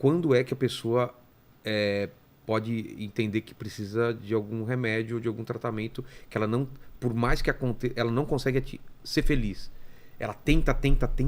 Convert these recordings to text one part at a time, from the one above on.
quando é que a pessoa pode entender que precisa de algum remédio ou de algum tratamento que ela não, por mais que aconteça, ela não consegue ser feliz. Ela tenta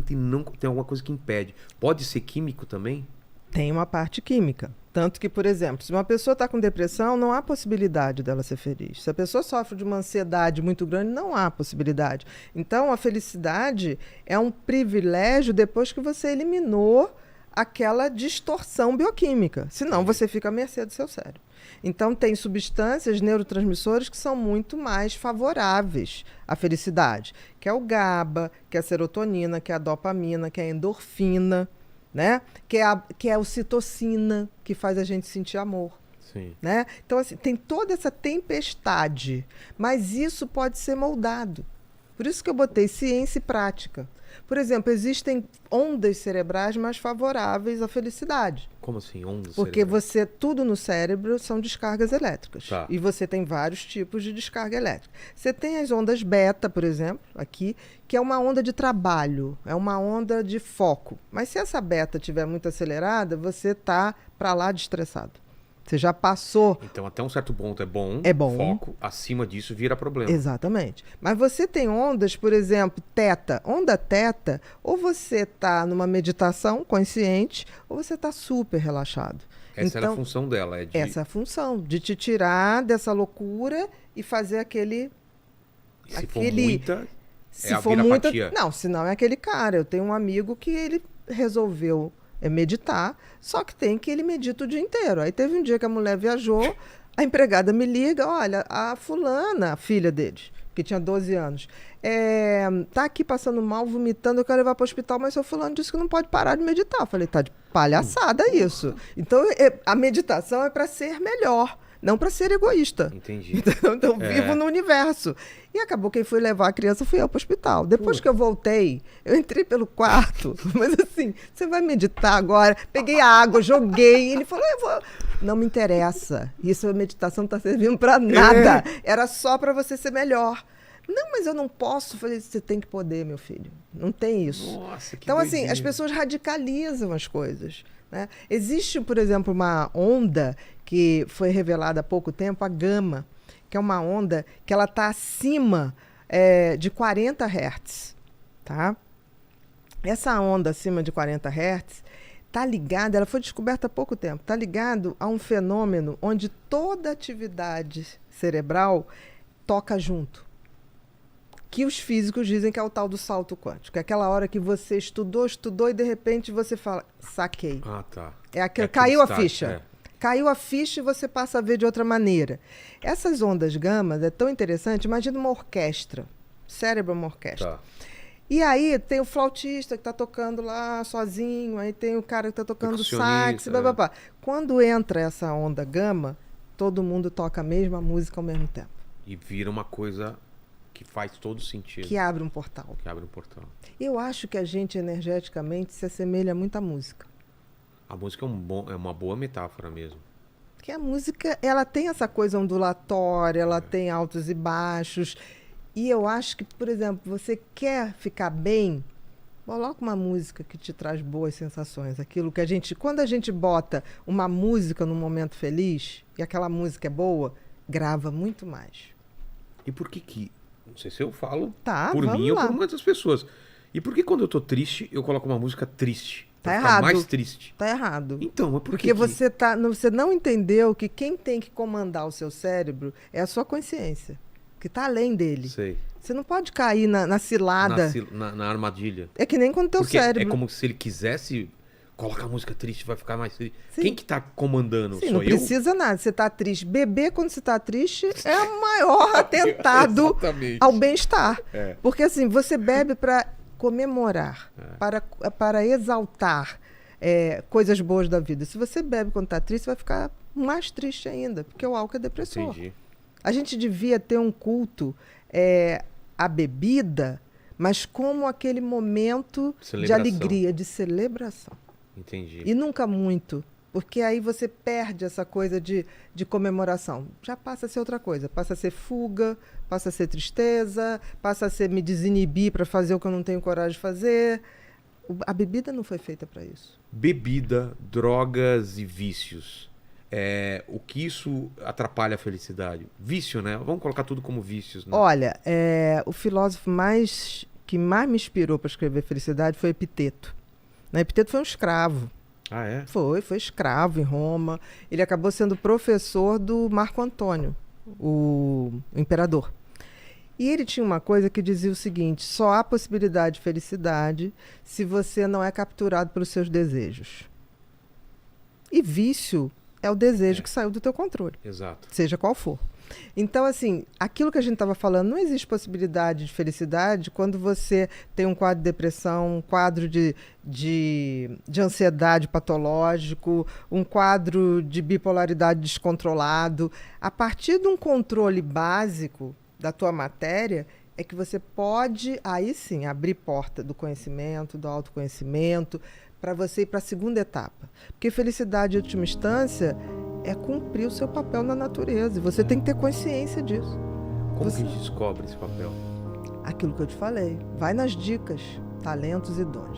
e não tem alguma coisa que impede. Pode ser químico também? Tem uma parte química. Tanto que, por exemplo, se uma pessoa está com depressão, não há possibilidade dela ser feliz. Se a pessoa sofre de uma ansiedade muito grande, não há possibilidade. Então, a felicidade é um privilégio depois que você eliminou aquela distorção bioquímica. Senão, você fica à mercê do seu cérebro. Então, tem substâncias, neurotransmissores, que são muito mais favoráveis à felicidade, que é o GABA, que é a serotonina, que é a dopamina, que é a endorfina, né? Que é a ocitocina, que faz a gente sentir amor. Sim. Né? Então, assim, tem toda essa tempestade, mas isso pode ser moldado. Por isso que eu botei ciência e prática. Por exemplo, existem ondas cerebrais mais favoráveis à felicidade. Como assim, ondas Porque cerebrais? tudo no cérebro são descargas elétricas. Tá. E você tem vários tipos de descarga elétrica. Você tem as ondas beta, por exemplo, aqui, que é uma onda de trabalho, é uma onda de foco. Mas se essa beta estiver muito acelerada, você está para lá de estressado. Você já passou. Então, até um certo ponto é bom. Foco. Acima disso vira problema. Exatamente. Mas você tem ondas, por exemplo, teta. Onda teta, ou você está numa meditação consciente, ou você está super relaxado. Essa era a função dela. Essa é a função, de te tirar dessa loucura e fazer aquele... E se for muita, se for muita, não, senão é aquele cara. Eu tenho um amigo que ele resolveu meditar, só que tem que ele medita o dia inteiro. Aí teve um dia que a mulher viajou, a empregada me liga, olha, a fulana, a filha deles, que tinha 12 anos, tá aqui passando mal, vomitando, eu quero levar para o hospital, mas seu fulano disse que não pode parar de meditar. Eu falei, tá de palhaçada isso. Então, a meditação é para ser melhor, não para ser egoísta. Entendi. Então, vivo no universo. E acabou quem foi levar a criança fui eu para o hospital. Depois que eu voltei, eu entrei pelo quarto, mas assim, você vai meditar agora? Peguei a água, joguei, ele falou, eu vou... Não me interessa. Isso, a meditação não está servindo para nada. Era só para você ser melhor. Não, mas eu não posso. Falei, você tem que poder, meu filho. Não tem isso. Nossa, que então, doidinha. assim, as pessoas radicalizam as coisas. Né? Existe, por exemplo, uma onda que foi revelada há pouco tempo, a gama, que é uma onda que ela está acima de 40 Hz. Tá? Essa onda acima de 40 Hz está ligada, ela foi descoberta há pouco tempo, está ligado a um fenômeno onde toda atividade cerebral toca junto. Que os físicos dizem que é o tal do salto quântico. É aquela hora que você estudou e de repente você fala, saquei. Ah, tá. Caiu a ficha. Caiu a ficha e você passa a ver de outra maneira. Essas ondas gamas é tão interessante. Imagina uma orquestra. Cérebro é uma orquestra. Tá. E aí tem o flautista que está tocando lá sozinho, aí tem o cara que está tocando sax, blá. Quando entra essa onda gama, todo mundo toca a mesma música ao mesmo tempo. E vira uma coisa que faz todo sentido. Que abre um portal. Eu acho que a gente energeticamente se assemelha muito à música. A música é uma boa metáfora mesmo. Porque a música, ela tem essa coisa ondulatória, ela tem altos e baixos. E eu acho que, por exemplo, você quer ficar bem, coloca uma música que te traz boas sensações. Aquilo que quando a gente bota uma música num momento feliz, e aquela música é boa, grava muito mais. E por que não sei se eu falo por mim ou por muitas pessoas. E por que quando eu tô triste, eu coloco uma música triste? Tá errado. Mais triste. Tá errado. Então, mas por que você não entendeu que quem tem que comandar o seu cérebro é a sua consciência, que tá além dele. Sei. Você não pode cair na cilada. Na armadilha. É que nem quando teu cérebro... É como se ele quisesse... Colocar música triste, vai ficar mais triste. Sim. Quem que tá comandando? Sim, não precisa nada. Você tá triste. Beber quando você tá triste é o maior atentado ao bem-estar. Porque assim, você bebe para comemorar, para exaltar coisas boas da vida. Se você bebe quando tá triste, você vai ficar mais triste ainda, porque o álcool é depressor. Entendi. A gente devia ter um culto à bebida, mas como aquele momento de alegria, de celebração. Entendi. E nunca muito, porque aí você perde essa coisa de comemoração. Já passa a ser outra coisa, passa a ser fuga, passa a ser tristeza, passa a ser me desinibir para fazer o que eu não tenho coragem de fazer. A bebida não foi feita para isso. Bebida, drogas e vícios. O que isso atrapalha a felicidade? Vício, né? Vamos colocar tudo como vícios, né? Olha, o filósofo que mais me inspirou para escrever Felicidade foi Epiteto. Né? Epiteto foi um escravo. Ah, é? Foi escravo em Roma. Ele acabou sendo professor do Marco Antônio, o imperador. E ele tinha uma coisa que dizia o seguinte: só há possibilidade de felicidade se você não é capturado pelos seus desejos. E vício é o desejo que saiu do teu controle. Exato. Seja qual for. Então, assim, aquilo que a gente estava falando, não existe possibilidade de felicidade quando você tem um quadro de depressão, um quadro de ansiedade patológico, um quadro de bipolaridade descontrolado. A partir de um controle básico da tua matéria, é que você pode, aí sim, abrir porta do conhecimento, do autoconhecimento, para você ir para a segunda etapa. Porque felicidade, em última instância, é cumprir o seu papel na natureza. E você tem que ter consciência disso. Como que a gente descobre esse papel? Aquilo que eu te falei. Vai nas dicas, talentos e dons.